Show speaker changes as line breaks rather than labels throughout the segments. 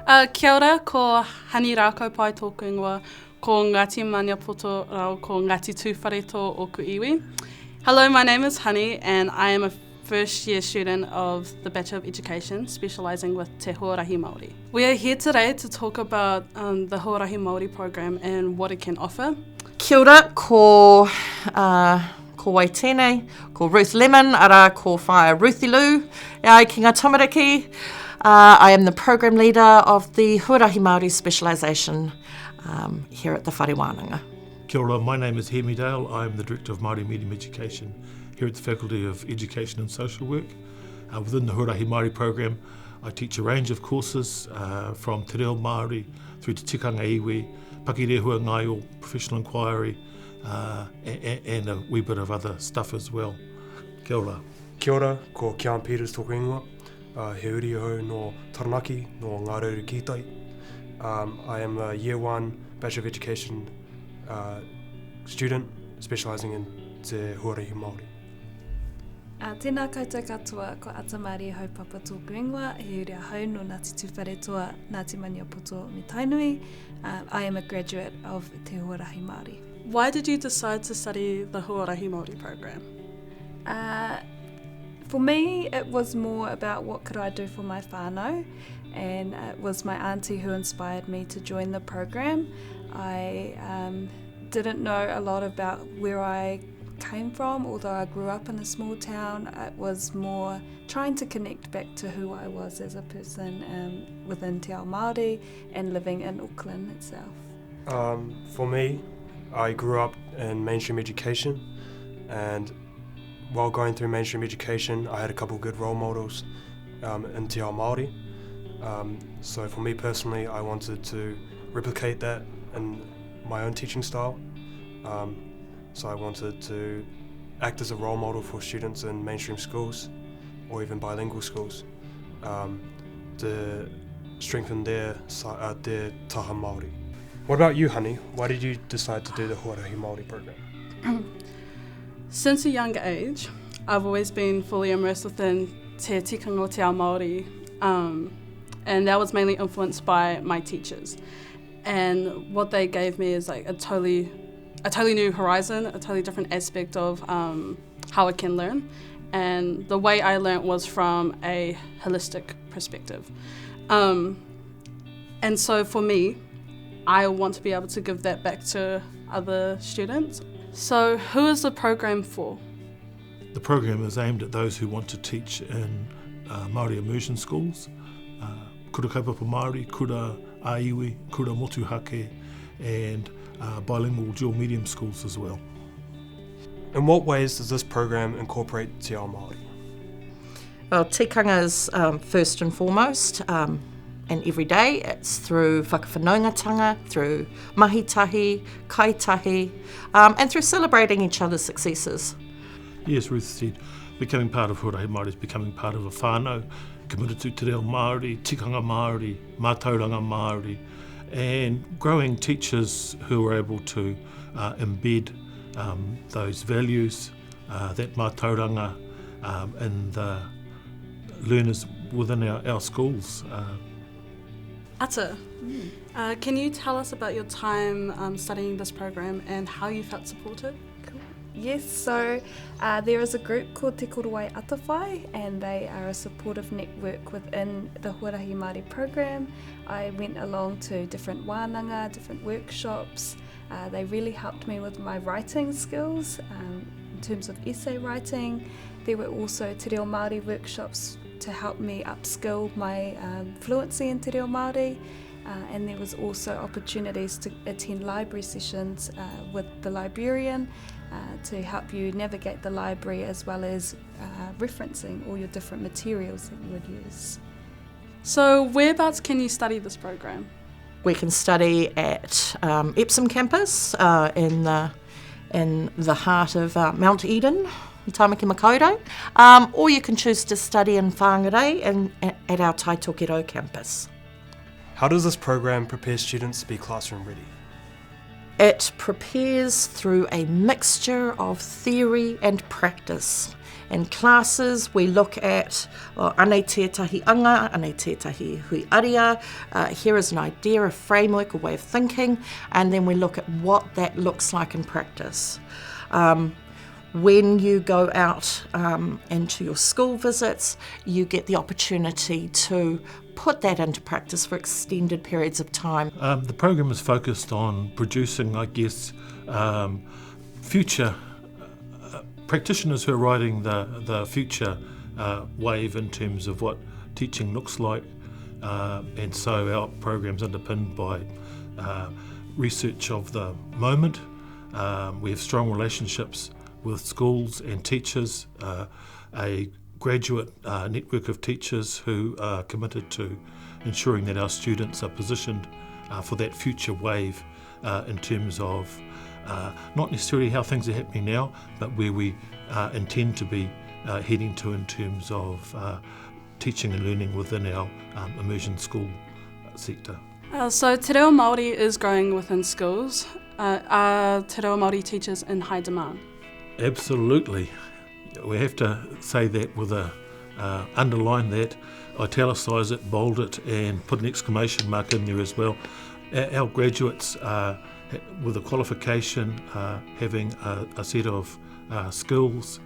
Kia ora, ko Hani rākau pai tōku ingoa, ko Ngāti Maniapoto rau, ko Ngāti Tūwhareto o ku iwi. Hello, my name is Hani and I am a first year student of the Bachelor of Education, specialising with Te Huarahi Māori. We are here today to talk about the Huarahi Māori program and what it can offer.
Kia ora, ko Waitene, ko Ruth Lemon, ara ko whae Ruthi Lou, ai ki ngā tamariki. I am the program leader of the Huarahi Māori specialisation here at the Whare Wānanga.
Kia ora, my name is Hemi Dale. I am the Director of Māori Medium Education here at the Faculty of Education and Social Work. Within the Huarahi Māori program, I teach a range of courses from Te Reo Māori through to tikanga iwi, pakirehua ngaio, professional inquiry, and a wee bit of other stuff as well. Kia ora.
Kia ora, ko Kian Peters tōku ingoa. He uri hau no Taranaki, no Ngārauru Kitai. I am a Year 1 Bachelor of Education student, specialising in Te Huarahi Māori.
Tēnā koutou katoa, ko Atamari haupapa tōku ingoa, he uri hau no Ngāti Tūwharetoa, Ngāti Maniapoto me Tainui. I am a graduate of Te Huarahi Māori.
Why did you decide to study the Huarahi Māori program?
For me, it was more about what could I do for my whānau, and it was my auntie who inspired me to join the program. I didn't know a lot about where I came from, although I grew up in a small town. It was more trying to connect back to who I was as a person within Te Ao Māori and living in Auckland itself.
For me, I grew up in mainstream education, and while going through mainstream education, I had a couple of good role models in Te Ao Māori. So for me personally, I wanted to replicate that in my own teaching style. So I wanted to act as a role model for students in mainstream schools or even bilingual schools to strengthen their taha Māori. What about you, Hani? Why did you decide to do the Huarahi Māori program?
Since a young age, I've always been fully immersed within te tikanga o te ao Māori, and that was mainly influenced by my teachers. And what they gave me is like a totally new horizon, a totally different aspect of how I can learn. And the way I learnt was from a holistic perspective. And so for me, I want to be able to give that back to other students. So who is the program for?
The program is aimed at those who want to teach in Māori immersion schools, kura kaupapa Māori, kura aiwi, kura motuhake, and bilingual dual medium schools as well.
In what ways does this program incorporate Te Ao Māori?
Well, tikanga is first and foremost, and every day it's through whakawhanaungatanga, through mahitahi, kaitahi, and through celebrating each other's successes.
Yes, Ruth said, becoming part of Huarahi Māori is becoming part of a whānau, committed to Te Reo Māori, tikanga Māori, mātauranga Māori, and growing teachers who are able to embed those values, that mātauranga, in the learners within our schools.
Ata, can you tell us about your time studying this program and how you felt supported?
Yes, so there is a group called Te Korowai Atawhai, and they are a supportive network within the Huarahi Māori program. I went along to different wānanga, different workshops. They really helped me with my writing skills in terms of essay writing. There were also Te Reo Māori workshops to help me upskill my fluency in Te Reo Māori. And there was also opportunities to attend library sessions with the librarian to help you navigate the library, as well as referencing all your different materials that you would use.
So whereabouts can you study this program?
We can study at Epsom campus in the heart of Mount Eden, Tamaki Makaurau, or you can choose to study in Whangarei and at our Taitokero campus.
How does this program prepare students to be classroom ready?
It prepares through a mixture of theory and practice. In classes, we look at anei tētahi anga, anei tētahi hui aria, here is an idea, a framework, a way of thinking, and then we look at what that looks like in practice. When you go out into your school visits, you get the opportunity to put that into practice for extended periods of time.
The program is focused on producing, I guess, future practitioners who are riding the future wave in terms of what teaching looks like, and so our program's underpinned by research of the moment. We have strong relationships with schools and teachers, a graduate network of teachers who are committed to ensuring that our students are positioned for that future wave in terms of not necessarily how things are happening now, but where we intend to be heading to in terms of teaching and learning within our immersion school sector.
So Te Reo Māori is growing within schools. Are Te Reo Māori teachers in high demand?
Absolutely. We have to say that with underline that, italicise it, bold it, and put an exclamation mark in there as well. Our graduates with a qualification, having a set of skills,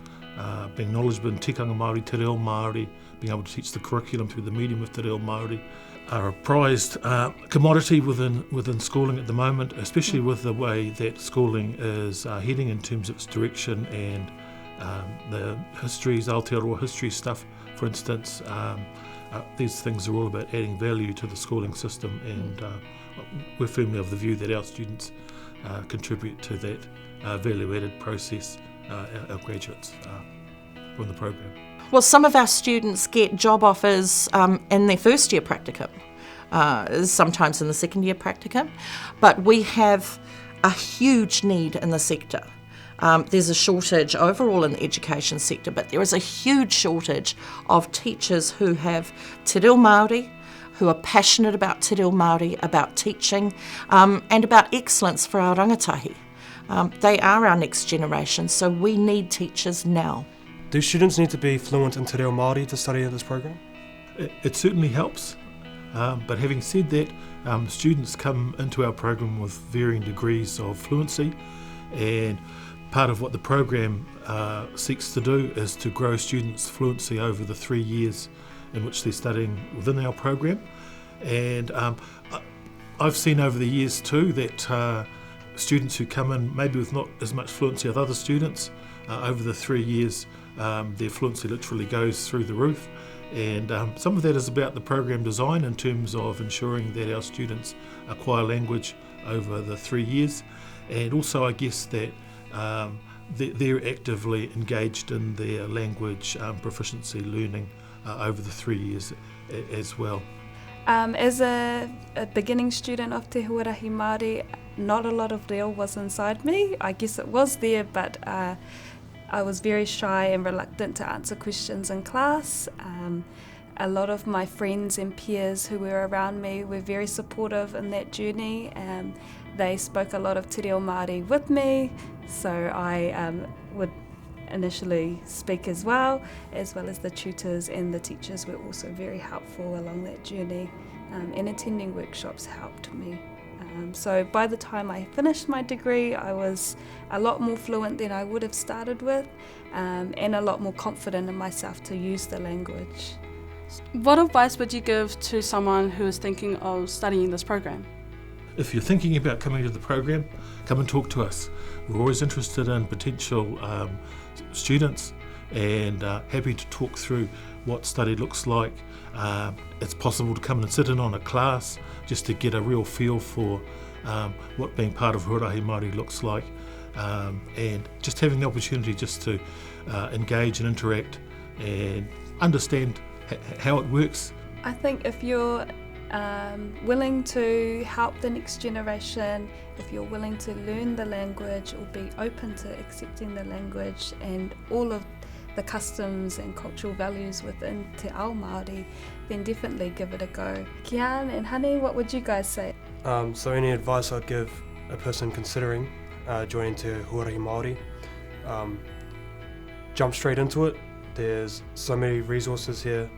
being knowledgeable in tikanga Māori, Te Reo Māori, being able to teach the curriculum through the medium of Te Reo Māori, are a prized commodity within schooling at the moment, especially with the way that schooling is heading in terms of its direction and the histories, Aotearoa history stuff, for instance. These things are all about adding value to the schooling system, and we're firmly of the view that our students contribute to that value-added process, our graduates from the program.
Well, some of our students get job offers in their first year practicum, sometimes in the second year practicum, but we have a huge need in the sector. There's a shortage overall in the education sector, but there is a huge shortage of teachers who have Te Reo Māori, who are passionate about Te Reo Māori, about teaching, and about excellence for our rangatahi. They are our next generation, so we need teachers now.
Do students need to be fluent in Te Reo Māori to study at this program?
It certainly helps, but having said that, students come into our program with varying degrees of fluency, and part of what the program seeks to do is to grow students' fluency over the 3 years in which they're studying within our program. And I've seen over the years too that students who come in maybe with not as much fluency as other students, over the 3 years their fluency literally goes through the roof. And some of that is about the program design in terms of ensuring that our students acquire language over the 3 years, and also I guess that they're actively engaged in their language proficiency learning over the 3 years as well.
As a beginning student of Te Huarahi Māori, not a lot of reo was inside me. I guess it was there, but I was very shy and reluctant to answer questions in class. A lot of my friends and peers who were around me were very supportive in that journey. They spoke a lot of Te Reo Māori with me, so I would initially speak as well as the tutors and the teachers were also very helpful along that journey, and attending workshops helped me. So by the time I finished my degree, I was a lot more fluent than I would have started with, and a lot more confident in myself to use the language.
What advice would you give to someone who is thinking of studying this program?
If you're thinking about coming to the program, come and talk to us. We're always interested in potential students and happy to talk through what study looks like. It's possible to come and sit in on a class just to get a real feel for what being part of Huarahi Māori looks like, and just having the opportunity just to engage and interact and understand how it works.
I think if you're willing to help the next generation, if you're willing to learn the language or be open to accepting the language and all of the customs and cultural values within Te Ao Māori, then definitely give it a go. Kian and Honey, what would you guys say?
So any advice I'd give a person considering joining Te Huarahi Māori, jump straight into it. There's so many resources here.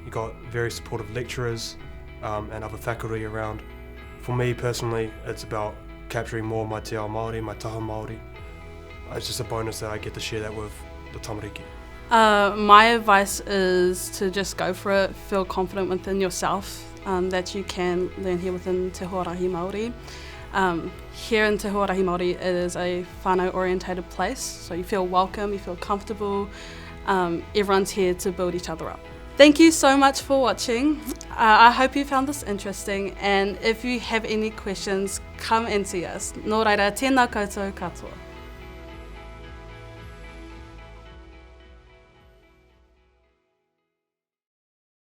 You got very supportive lecturers and other faculty around. For me personally, it's about capturing more my te ao Māori, my taha Māori. It's just a bonus that I get to share that with the tamariki.
My advice is to just go for it, feel confident within yourself that you can learn here within Te Huarahi Māori. Here in Te Huarahi Māori, it is a whānau orientated place, so you feel welcome, you feel comfortable. Everyone's here to build each other up. Thank you so much for watching. I hope you found this interesting, and if you have any questions, come and see us. Nō reira, tēnā koutou katoa.